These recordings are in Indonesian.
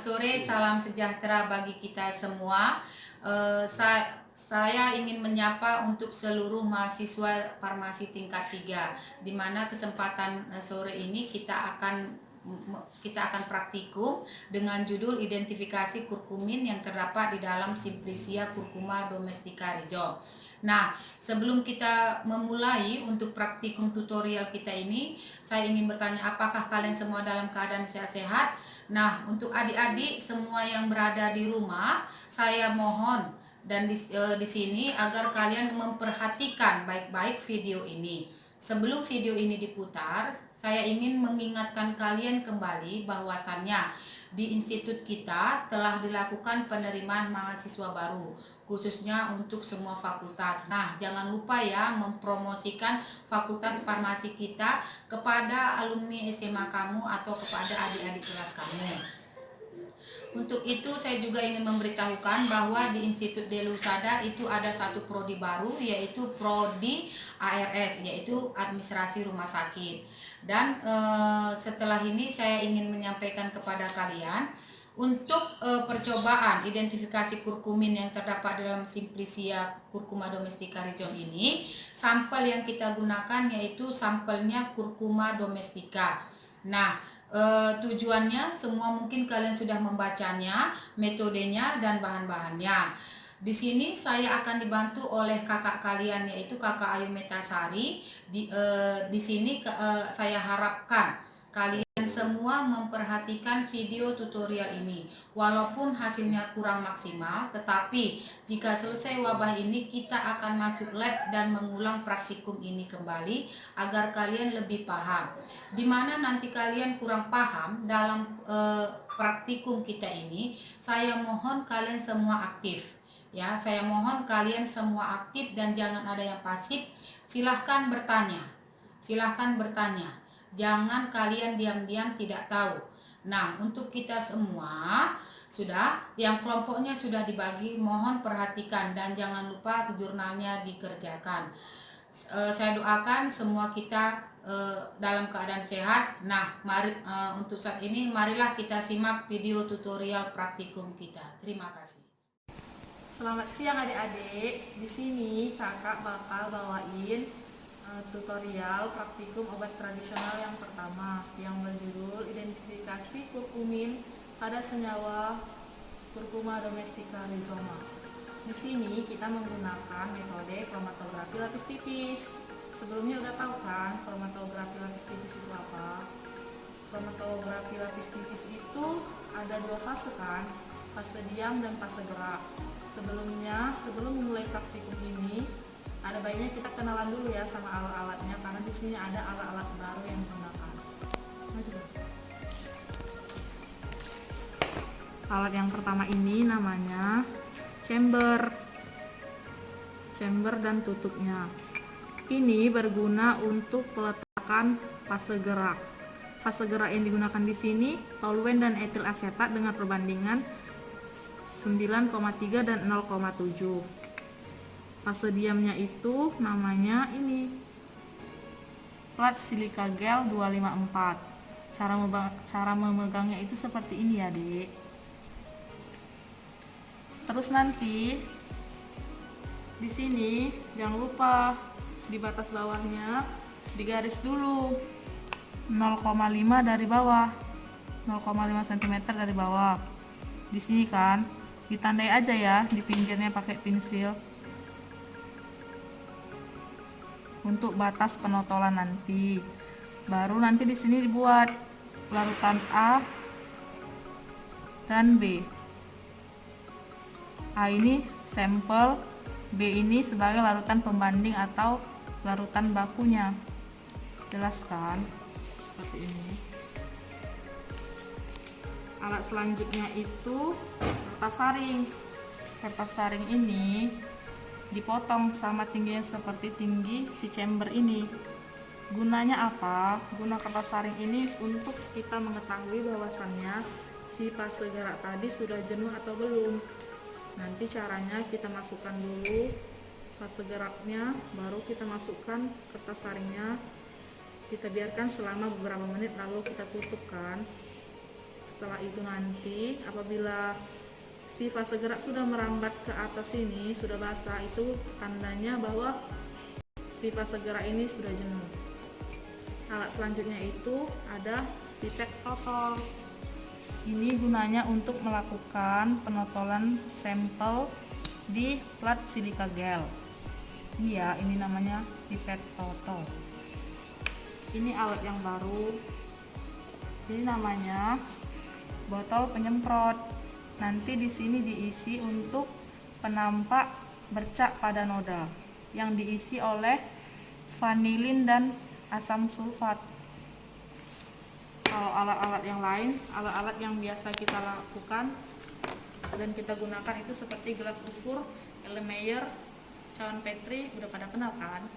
sore, salam sejahtera bagi kita semua. Saya ingin menyapa untuk seluruh mahasiswa farmasi tingkat 3, di mana kesempatan sore ini kita akan praktikum dengan judul identifikasi kurkumin yang terdapat di dalam Simplicia Curcuma domestica rhizome. Nah, sebelum kita memulai untuk praktikum tutorial kita ini, saya ingin bertanya, apakah kalian semua dalam keadaan sehat-sehat? Nah, untuk adik-adik semua yang berada di rumah, saya mohon dan di sini agar kalian memperhatikan baik-baik video ini. Sebelum video ini diputar, saya ingin mengingatkan kalian kembali bahwasannya di institut kita telah dilakukan penerimaan mahasiswa baru, khususnya untuk semua fakultas. Nah, jangan lupa ya mempromosikan fakultas farmasi kita kepada alumni SMA kamu atau kepada adik-adik kelas kamu. Untuk itu saya juga ingin memberitahukan bahwa di Institut Delusada itu ada satu prodi baru, yaitu prodi ARS, yaitu Administrasi Rumah Sakit. Dan setelah ini saya ingin menyampaikan kepada kalian untuk percobaan identifikasi kurkumin yang terdapat dalam Simplicia Curcuma domestica rhizome ini, sampel yang kita gunakan yaitu sampelnya Curcuma domestica. Nah, tujuannya semua mungkin kalian sudah membacanya, metodenya dan bahan-bahannya. Di sini saya akan dibantu oleh kakak kalian yaitu Kakak Ayu Metasari. Di sini saya harapkan kalian semua memperhatikan video tutorial ini. Walaupun hasilnya kurang maksimal, tetapi jika selesai wabah ini kita akan masuk lab dan mengulang praktikum ini kembali agar kalian lebih paham. Dimana nanti kalian kurang paham dalam praktikum kita ini, saya mohon kalian semua aktif. Ya, saya mohon kalian semua aktif dan jangan ada yang pasif. Silahkan bertanya. Silahkan bertanya. Jangan kalian diam-diam tidak tahu. Nah, untuk kita semua sudah, yang kelompoknya sudah dibagi, mohon perhatikan dan jangan lupa jurnalnya dikerjakan. Saya doakan semua kita dalam keadaan sehat. Nah, mari untuk saat ini marilah kita simak video tutorial praktikum kita. Terima kasih. Selamat siang adik-adik. Di sini kakak bakal bawain tutorial praktikum obat tradisional yang pertama yang berjudul identifikasi kurkumin pada senyawa Curcuma domestica rhizoma. Di sini kita menggunakan metode kromatografi lapis tipis. Sebelumnya udah tahu kan kromatografi lapis tipis itu apa? Kromatografi lapis tipis itu ada dua fase kan, fase diam dan fase gerak. Sebelum memulai praktikum ini, ada baiknya kita kenalan dulu ya sama alat-alatnya, karena di sini ada alat-alat baru yang digunakan. Alat yang pertama ini namanya chamber dan tutupnya. Ini berguna untuk peletakan fase gerak. Fase gerak yang digunakan di sini toluen dan etil asetat dengan perbandingan 9,3 dan 0,7. Fase diamnya itu namanya ini plat silika gel 254. Cara memegangnya itu seperti ini ya, Dek. Terus nanti di sini jangan lupa di batas bawahnya digaris dulu 0,5 dari bawah, 0,5 cm dari bawah. Di sini kan ditandai aja ya di pinggirnya pakai pensil untuk batas penotolan nanti. Baru nanti di sini dibuat larutan A dan B. A ini sampel, B ini sebagai larutan pembanding atau larutan bakunya. Jelaskan seperti ini. Alat selanjutnya itu kertas saring. Kertas saring ini dipotong sama tingginya seperti tinggi si chamber ini. Gunanya apa? Guna kertas saring ini untuk kita mengetahui bahwasannya si fase gerak tadi sudah jenuh atau belum. Nanti caranya kita masukkan dulu fase geraknya, baru kita masukkan kertas saringnya, kita biarkan selama beberapa menit lalu kita tutupkan. Setelah itu nanti apabila si fase gerak sudah merambat ke atas ini, sudah basah, itu tandanya bahwa si fase gerak ini sudah jenuh. Alat selanjutnya itu ada pipet totol. Ini gunanya untuk melakukan penotolan sampel di plat silika gel. Iya, ini namanya pipet totol. Ini alat yang baru. Ini namanya botol penyemprot. Nanti di sini diisi untuk penampak bercak pada noda yang diisi oleh vanilin dan asam sulfat. Kalau alat-alat yang lain, alat-alat yang biasa kita lakukan dan kita gunakan itu seperti gelas ukur, Erlenmeyer, cawan Petri, udah pada kenal kan?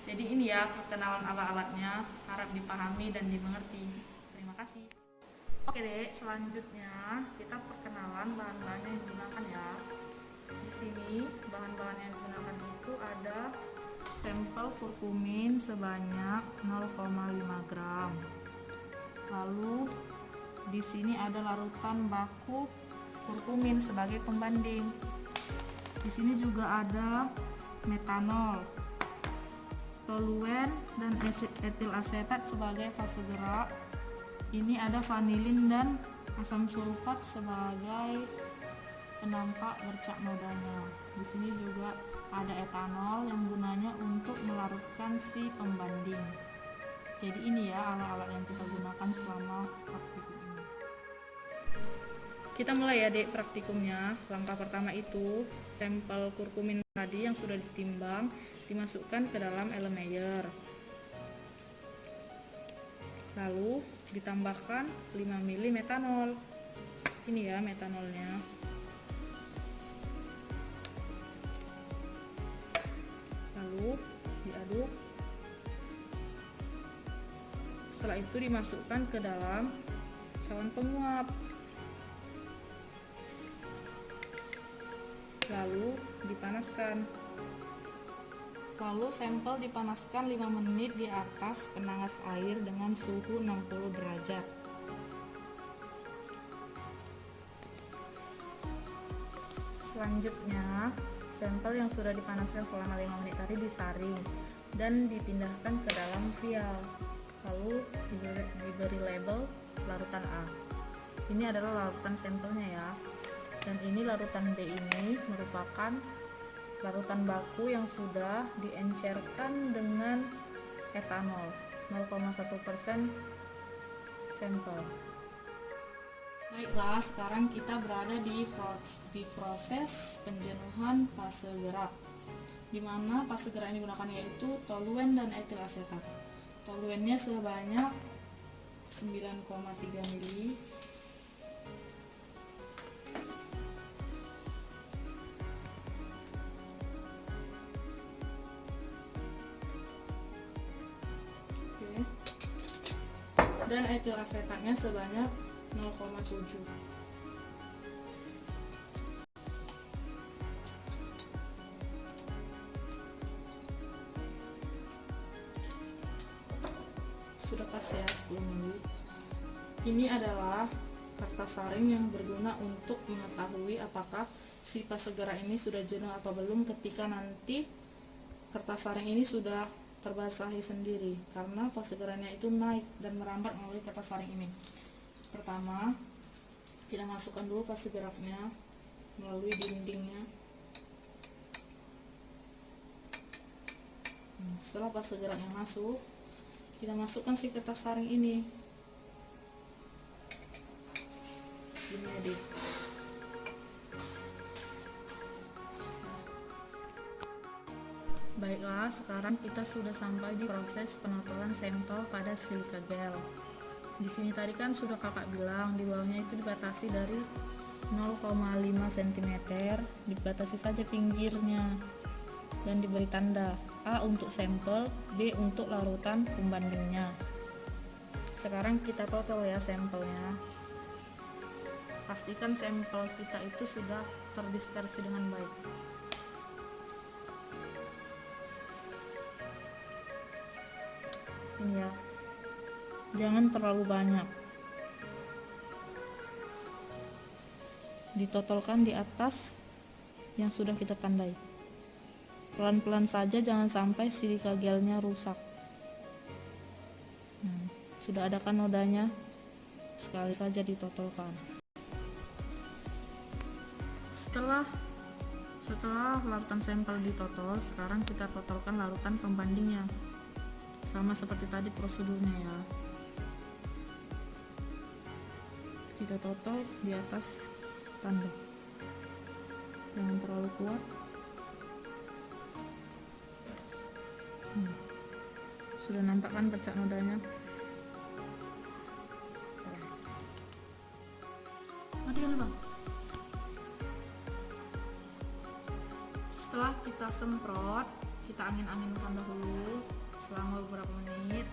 Jadi ini ya perkenalan alat-alatnya, harap dipahami dan dimengerti. Terima kasih. Oke deh, selanjutnya kita perkenalan bahan-bahan yang digunakan ya. Di sini bahan-bahan yang digunakan itu ada sampel kurkumin sebanyak 0,5 gram. Lalu di sini ada larutan baku kurkumin sebagai pembanding. Di sini juga ada metanol, toluen dan etil asetat sebagai fase gerak. Ini ada vanilin dan asam sulfat sebagai penampak bercak nodanya. Di sini juga ada etanol yang gunanya untuk melarutkan si pembanding. Jadi ini ya alat-alat yang kita gunakan selama praktikum ini. Kita mulai ya dek praktikumnya. Langkah pertama itu sampel kurkumin tadi yang sudah ditimbang dimasukkan ke dalam Erlenmeyer. Lalu ditambahkan 5 ml metanol. Ini ya metanolnya. Lalu diaduk. Setelah itu dimasukkan ke dalam cawan penguap. Lalu dipanaskan. Lalu sampel dipanaskan 5 menit di atas penangas air dengan suhu 60 derajat. Selanjutnya, sampel yang sudah dipanaskan selama 5 menit tadi disaring dan dipindahkan ke dalam vial. Lalu diberi label larutan A. Ini adalah larutan sampelnya ya. Dan ini larutan B ini merupakan larutan baku yang sudah diencerkan dengan etanol 0,1% sampel. Baiklah, sekarang kita berada di proses penjenuhan fase gerak, di mana fase gerak yang digunakan yaitu toluen dan etil asetat. Toluennya sebanyak 9,3 ml. Dan etil asetatnya sebanyak 0,7. Sudah pas ya 10 menit. Ini adalah kertas saring yang berguna untuk mengetahui apakah si fase gerak ini sudah jenuh atau belum ketika nanti kertas saring ini sudah terbasahi sendiri, karena fase geraknya itu naik dan merambat melalui kertas saring ini. Pertama, kita masukkan dulu fase geraknya melalui dindingnya. Setelah fase geraknya masuk, kita masukkan si kertas saring ini. Ini adik. Baiklah, sekarang kita sudah sampai di proses penotolan sampel pada silika gel. Di sini tadi kan sudah kakak bilang di bawahnya itu dibatasi dari 0,5 cm, dibatasi saja pinggirnya dan diberi tanda A untuk sampel, B untuk larutan pembandingnya. Sekarang kita total ya sampelnya. Pastikan sampel kita itu sudah terdispersi dengan baik. Ini ya, jangan terlalu banyak. ditotolkan di atas yang sudah kita tandai. Pelan-pelan saja, jangan sampai silika gelnya rusak. Sudah ada kan nodanya, sekali saja ditotolkan. Setelah larutan sampel ditotol, sekarang kita totolkan larutan pembandingnya. Sama seperti tadi prosedurnya ya. Kita totol di atas tanda. Jangan terlalu kuat. Sudah nampak kan bercak nodanya? Matikan bang. Setelah kita semprot, kita angin-anginkan dahulu selama beberapa menit.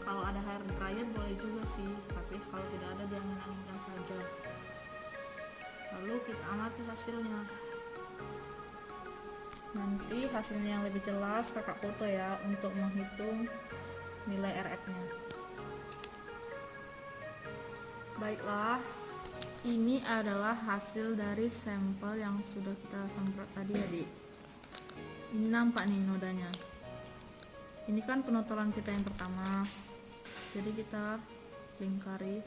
Kalau ada hair dryer boleh juga sih, tapi kalau tidak ada diangin-anginkan saja. Lalu kita amati hasilnya. Nanti hasilnya yang lebih jelas kakak foto ya untuk menghitung nilai RF-nya. Baiklah, ini adalah hasil dari sampel yang sudah kita semprot tadi ya Dik. Ini nampak nih nodanya. Ini kan penotolan kita yang pertama, jadi kita lingkari